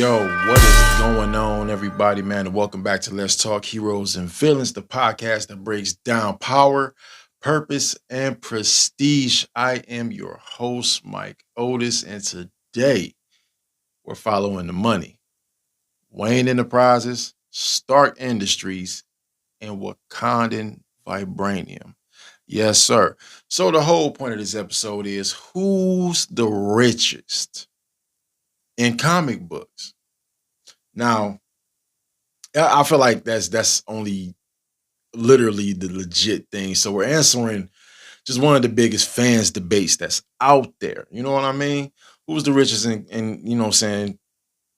Yo, what is going on, everybody, man? And welcome back to Let's Talk Heroes and Villains, the podcast that breaks down power, purpose, and prestige. I am your host, Mike Otis, and today we're following the money. Wayne Enterprises, Stark Industries, and Wakandan vibranium. Yes, sir. So the whole point of this episode is who's the richest in comic books? Now, I feel like that's only literally the legit thing. So we're answering just one of the biggest fans debates that's out there. You know what I mean? Who's the richest in you know what I'm saying,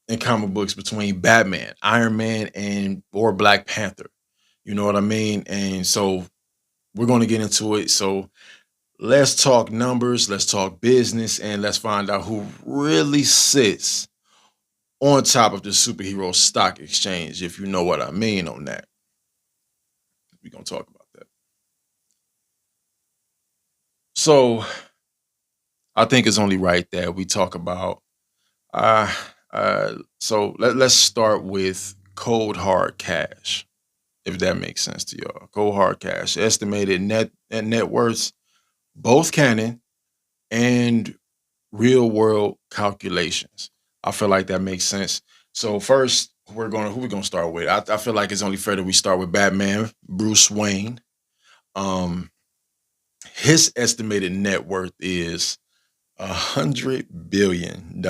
in comic books between Batman, Iron Man, and or Black Panther? You know what I mean? And so we're going to get into it. So let's talk numbers, let's talk business, and let's find out who really sits on top of the superhero stock exchange, if you know what I mean on that. We're going to talk about that. So I think it's only right that we talk about, let's start with cold hard cash, if that makes sense to y'all. Cold hard cash, estimated net worths, both canon and real world calculations. I feel like that makes sense. So first, who we're gonna start with? I feel like it's only fair that we start with Batman, Bruce Wayne. His estimated net worth is $100 billion.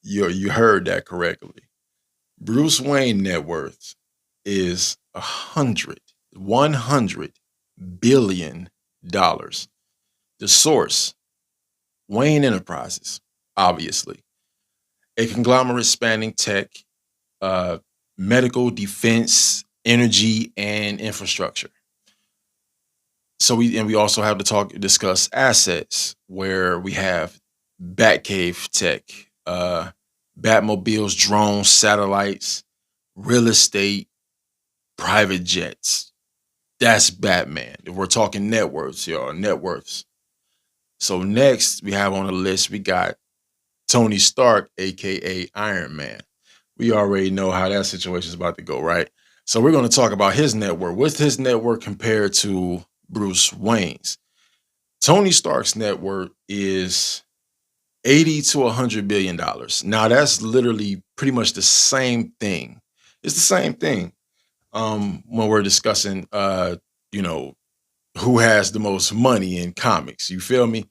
You heard that correctly. Bruce Wayne net worth is $100 billion. The source, Wayne Enterprises, obviously. A conglomerate spanning tech, medical, defense, energy, and infrastructure. So we also have to discuss assets, where we have Batcave tech, Batmobiles, drones, satellites, real estate, private jets. That's Batman. If we're talking net worths, y'all, net worths. So next we have on the list, we got Tony Stark, aka Iron Man. We already know how that situation is about to go, right? So we're going to talk about his net worth. What's his net worth compared to Bruce Wayne's? Tony Stark's net worth is $80 to $100 billion. Now that's literally pretty much the same thing. It's the same thing. When we're discussing, who has the most money in comics. You feel me?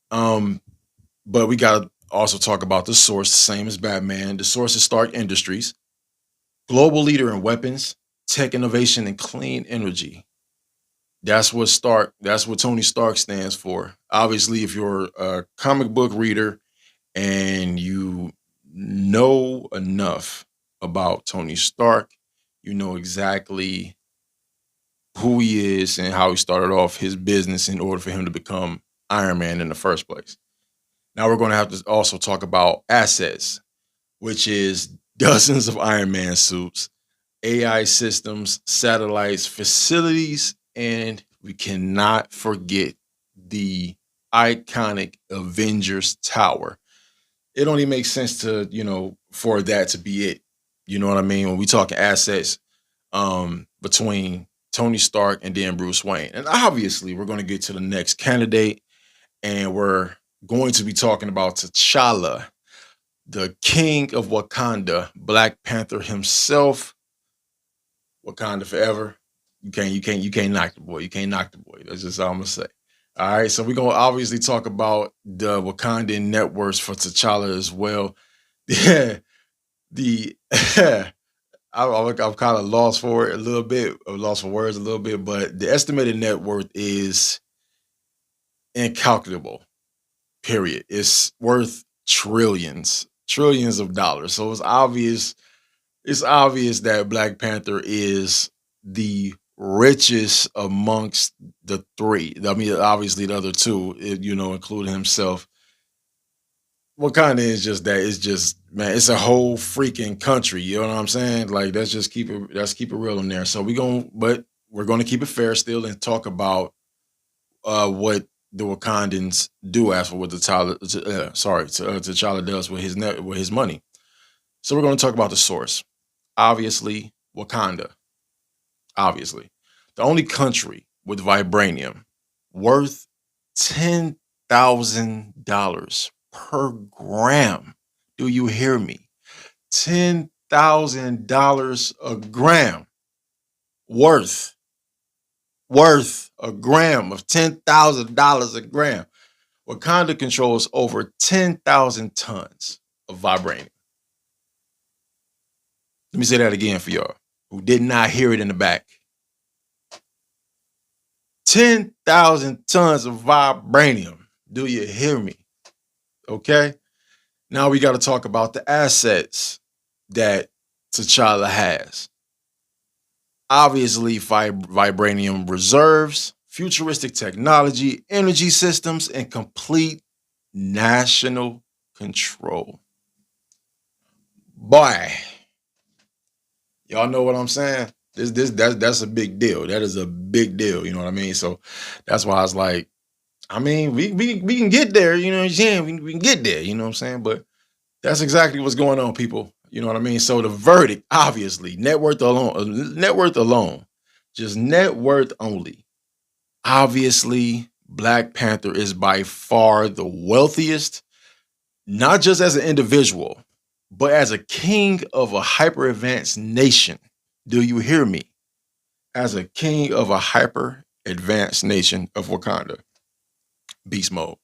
But we got to also talk about the source, the same as Batman. The source is Stark Industries, global leader in weapons, tech innovation, and clean energy. That's what Tony Stark stands for. Obviously, if you're a comic book reader and you know enough about Tony Stark, you know exactly who he is and how he started off his business in order for him to become Iron Man in the first place. Now we're going to have to also talk about assets, which is dozens of Iron Man suits, AI systems, satellites, facilities, and we cannot forget the iconic Avengers Tower. It only makes sense to, for that to be it. You know what I mean? When we talk assets between Tony Stark and then Bruce Wayne. And obviously, we're going to get to the next candidate, and we're going to be talking about T'Challa, the king of Wakanda, Black Panther himself. Wakanda forever. You can't knock the boy. You can't knock the boy. That's just all I'm gonna say. All right, so we're gonna obviously talk about the Wakandan net worth for T'Challa as well. Yeah, I'm kind of lost for it a little bit. I'm lost for words a little bit, but the estimated net worth is incalculable. Period. It's worth trillions of dollars. So it's obvious that Black Panther is the richest amongst the three. I mean, obviously the other two, including himself. Wakanda is just that. It's just, man, it's a whole freaking country. You know what I'm saying? Like, let's keep it real in there. So we're gonna keep it fair still and talk about what the Wakandans do, as for what T'Challa does with his money. So we're going to talk about the source. Obviously, Wakanda. Obviously, the only country with vibranium worth $10,000 per gram. Do you hear me? $10,000 a gram. Worth a gram of $10,000 a gram. Wakanda controls over 10,000 tons of vibranium. Let me say that again for y'all who did not hear it in the back. 10,000 tons of vibranium. Do you hear me? Okay. Now we got to talk about the assets that T'Challa has. Obviously, vibranium reserves, futuristic technology, energy systems, and complete national control. Boy, y'all know what I'm saying? That's a big deal. That is a big deal. You know what I mean? So that's why I was like, I mean, we can get there. You know what I'm saying? We can get there. You know what I'm saying? But that's exactly what's going on, people. You know what I mean? So the verdict, obviously, net worth alone, just net worth only. Obviously, Black Panther is by far the wealthiest, not just as an individual, but as a king of a hyper advanced nation. Do you hear me? As a king of a hyper advanced nation of Wakanda. Beast mode.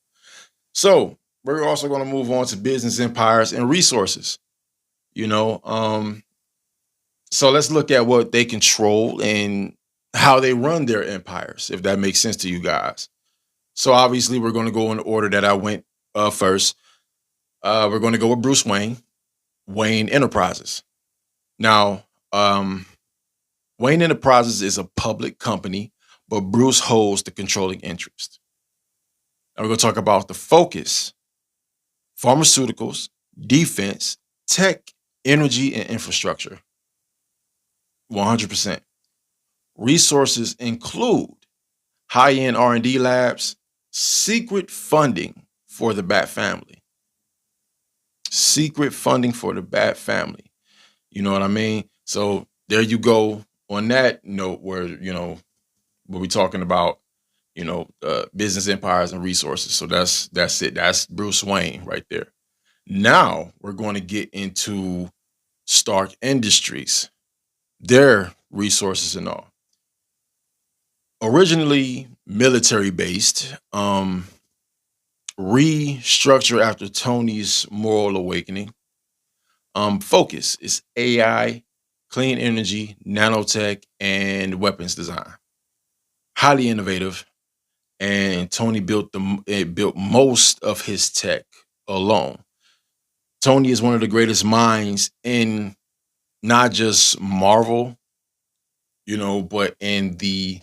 So we're also going to move on to business empires and resources. You know, so let's look at what they control and how they run their empires, if that makes sense to you guys. So obviously, we're going to go in the order that I went first. We're going to go with Bruce Wayne, Wayne Enterprises. Now, Wayne Enterprises is a public company, but Bruce holds the controlling interest. Now we're going to talk about the focus, pharmaceuticals, defense, tech, energy, and infrastructure. 100%. Resources include high-end R&D labs, secret funding for the Bat family. Secret funding for the Bat family. You know what I mean? So there you go on that note where, where we're talking about, business empires and resources. So that's it. That's Bruce Wayne right there. Now we're going to get into Stark Industries, their resources and all. Originally military based, restructured after Tony's moral awakening. Focus is AI, clean energy, nanotech, and weapons design. Highly innovative, and Tony built most of his tech alone. Tony is one of the greatest minds in not just Marvel, but in the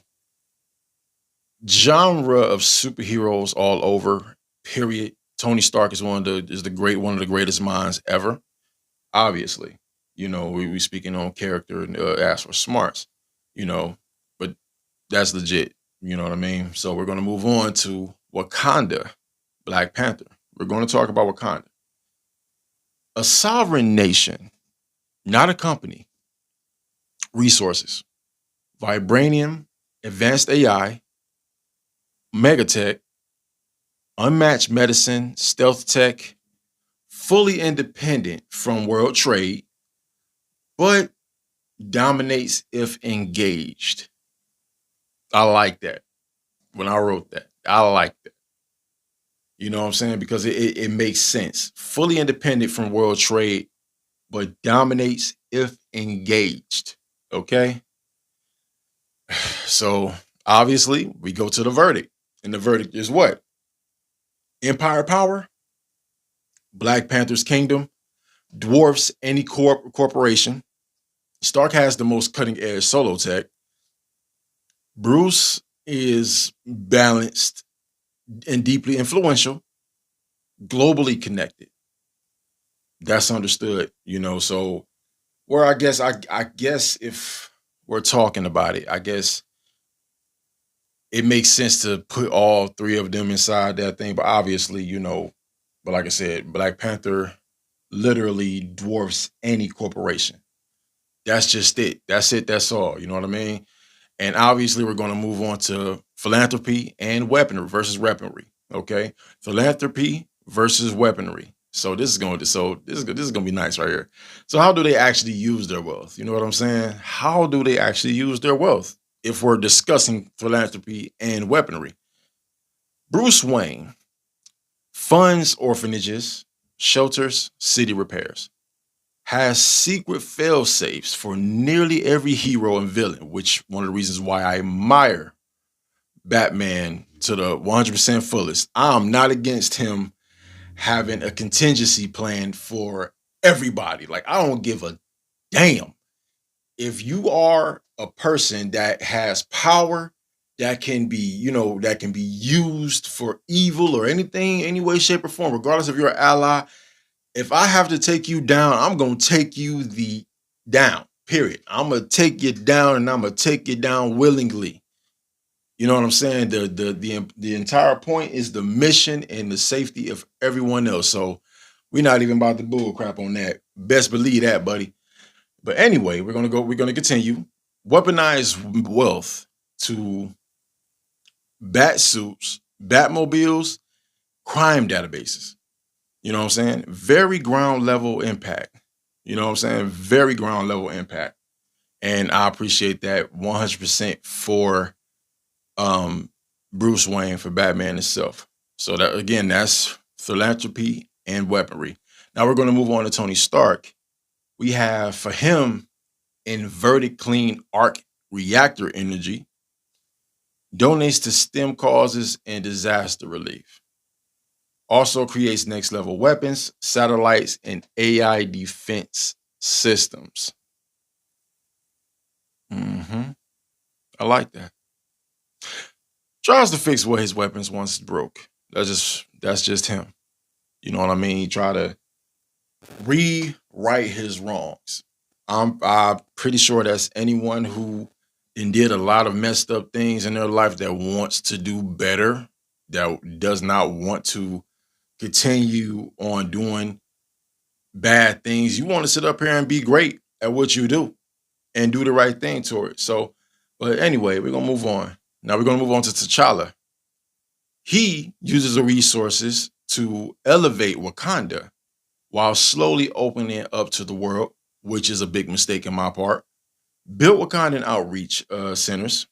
genre of superheroes all over. Period. Tony Stark is one of the greatest minds ever. Obviously, we speaking on character and as for smarts, but that's legit. You know what I mean? So we're going to move on to Wakanda, Black Panther. We're going to talk about Wakanda, a sovereign nation, not a company. Resources, vibranium, advanced AI, megatech, unmatched medicine, stealth tech, fully independent from world trade, but dominates if engaged. I like that. When I wrote that, I like that. You know what I'm saying? Because it makes sense. Fully independent from world trade, but dominates if engaged. Okay? So obviously, we go to the verdict. And the verdict is what? Empire power, Black Panther's kingdom, dwarfs any corporation. Stark has the most cutting edge solo tech. Bruce is balanced and deeply influential, globally connected. That's understood, So where I guess if we're talking about it, I guess it makes sense to put all three of them inside that thing. But obviously, but like I said, Black Panther literally dwarfs any corporation. That's just it. That's it. That's all. You know what I mean? And obviously, we're going to move on to philanthropy and weaponry versus weaponry. Okay, philanthropy versus weaponry. So this is going to be nice right here. So how do they actually use their wealth? You know what I'm saying? How do they actually use their wealth? If we're discussing philanthropy and weaponry, Bruce Wayne funds orphanages, shelters, city repairs, has secret fail safes for nearly every hero and villain, which one of the reasons why I admire Batman to the 100% fullest. I'm not against him having a contingency plan for everybody. Like, I don't give a damn. If you are a person that has power that can be, that can be used for evil or anything, any way, shape, or form, regardless if you're an ally, if I have to take you down, I'm gonna take you the down. Period. I'm gonna take you down, and I'm gonna take you down willingly. You know what I'm saying? The entire point is the mission and the safety of everyone else. So we're not even about to bull crap on that. Best believe that, buddy. But anyway, we're gonna continue. Weaponize wealth to bat suits, Batmobiles, crime databases. You know what I'm saying? Very ground level impact. You know what I'm saying? Very ground level impact. And I appreciate that 100% for um Bruce Wayne, for Batman itself. So that, again, that's philanthropy and weaponry. Now we're going to move on to Tony Stark. We have for him inverted clean arc reactor energy, donates to STEM causes and disaster relief. Also creates next level weapons, satellites, and AI defense systems. hmm I like that. Tries to fix what his weapons once broke. That's just him. You know what I mean? He try to rewrite his wrongs. I'm pretty sure that's anyone who did a lot of messed up things in their life that wants to do better, that does not want to continue on doing bad things. You want to sit up here and be great at what you do and do the right thing toward it. So, but anyway, we're gonna move on. Now we're gonna move on to T'Challa. He uses the resources to elevate Wakanda while slowly opening it up to the world, which is a big mistake in my part. Built Wakandan outreach centers.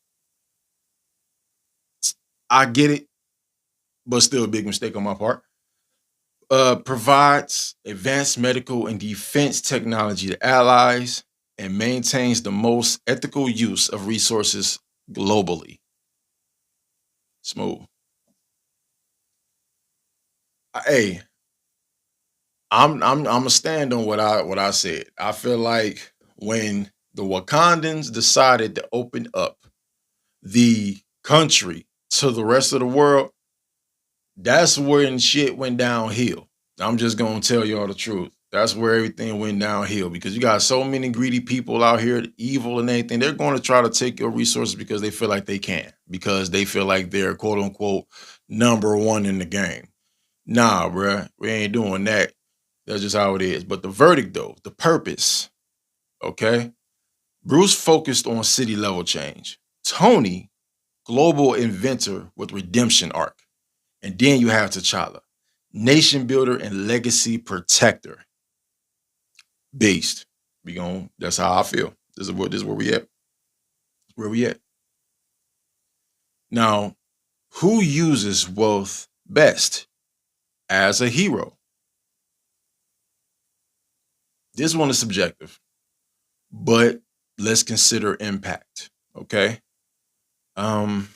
I get it, but still a big mistake on my part. Provides advanced medical and defense technology to allies and maintains the most ethical use of resources globally. Smooth. Hey, I'm a stand on what I said. I feel like when the Wakandans decided to open up the country to the rest of the world, that's when shit went downhill. I'm just gonna tell y'all the truth. That's where everything went downhill because you got so many greedy people out here, evil and anything. They're going to try to take your resources because they feel like they can, because they feel like they're quote unquote number one in the game. Nah, bruh, we ain't doing that. That's just how it is. But the verdict, though, the purpose, okay? Bruce focused on city level change. Tony, global inventor with redemption arc. And then you have T'Challa, nation builder and legacy protector. Beast. That's how I feel. This is where we at. Where we at. Now, who uses wealth best as a hero? This one is subjective, but let's consider impact. Okay. Um,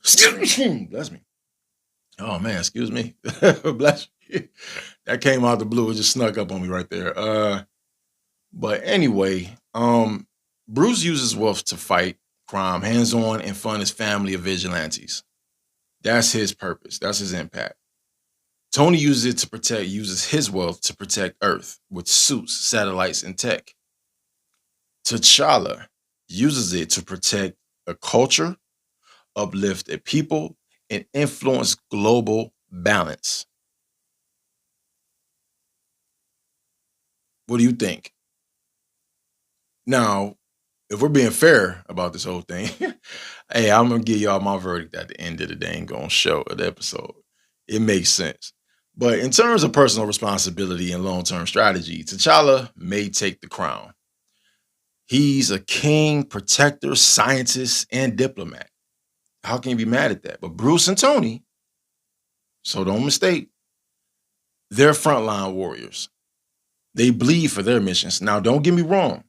bless me. Oh man, excuse me. Bless me. That came out the blue. It just snuck up on me right there. But anyway, Bruce uses wealth to fight crime, hands-on, and fund his family of vigilantes. That's his purpose. That's his impact. Tony uses his wealth to protect Earth with suits, satellites, and tech. T'Challa uses it to protect a culture, uplift a people, and influence global balance. What do you think? Now, if we're being fair about this whole thing, hey, I'm gonna give y'all my verdict at the end of the dang gonna show of the episode. It makes sense. But in terms of personal responsibility and long-term strategy, T'Challa may take the crown. He's a king, protector, scientist, and diplomat. How can you be mad at that? But Bruce and Tony, so don't mistake, they're frontline warriors. They bleed for their missions. Now, don't get me wrong.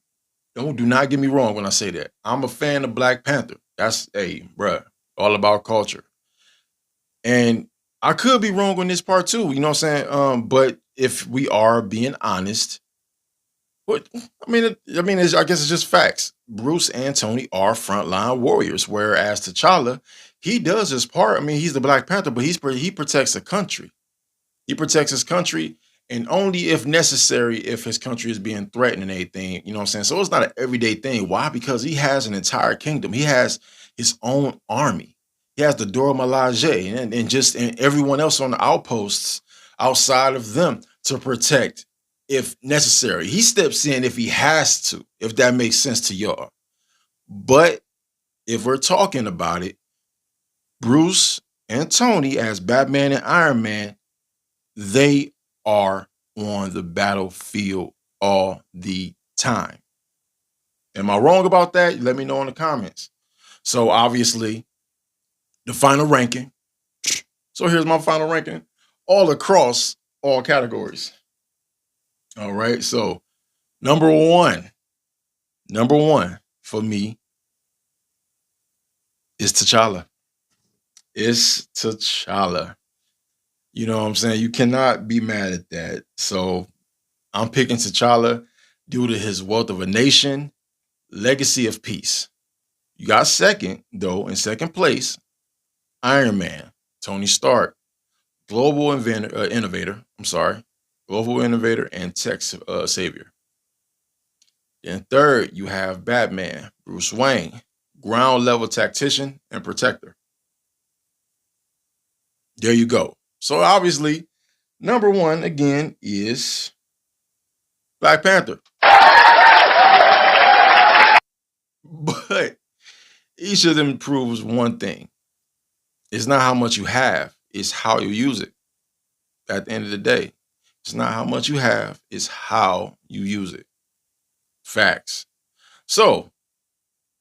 Do not get me wrong when I say that. I'm a fan of Black Panther. That's, hey, bruh, all about culture. And I could be wrong on this part too, you know what I'm saying? But if we are being honest, but I guess it's just facts. Bruce and Tony are frontline warriors, whereas T'Challa, he does his part. I mean, he's the Black Panther, but he protects the country. He protects his country, and only if necessary, if his country is being threatened and anything, you know what I'm saying? So it's not an everyday thing. Why? Because he has an entire kingdom. He has his own army. He has the Dora Milaje and everyone else on the outposts outside of them to protect if necessary. He steps in if he has to, if that makes sense to y'all. But if we're talking about it, Bruce and Tony as Batman and Iron Man, they are on the battlefield all the time. Am I wrong about that? Let me know in the comments. So obviously, the final ranking. So here's my final ranking all across all categories. All right. So number one for me is T'Challa. It's T'Challa. You know what I'm saying? You cannot be mad at that. So I'm picking T'Challa due to his wealth of a nation, legacy of peace. You got second, though, in second place, Iron Man, Tony Stark, global innovator. Global innovator and tech savior. Then third, you have Batman, Bruce Wayne, ground level tactician and protector. There you go. So obviously, number one again is Black Panther. But each of them proves one thing. It's not how much you have, it's how you use it. At the end of the day, it's not how much you have, it's how you use it. Facts. So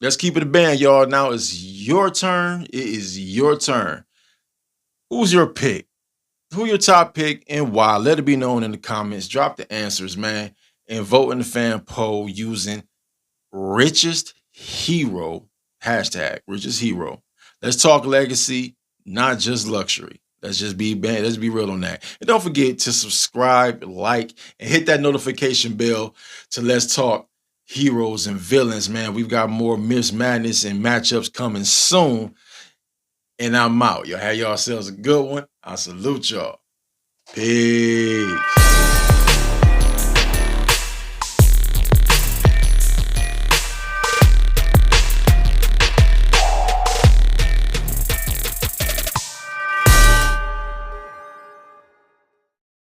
let's keep it a band, y'all. Now it's your turn. It is your turn. Who's your pick? Who your top pick and why? Let it be known in the comments. Drop the answers, man, and vote in the fan poll using Richest Hero hashtag Richest Hero. Let's talk legacy, not just luxury. Let's be real on that. And don't forget to subscribe, like, and hit that notification bell to Let's Talk Heroes and Villains, man. We've got more Myths, Madness, and matchups coming soon. And I'm out. Y'all have yourselves a good one. I salute y'all. Peace.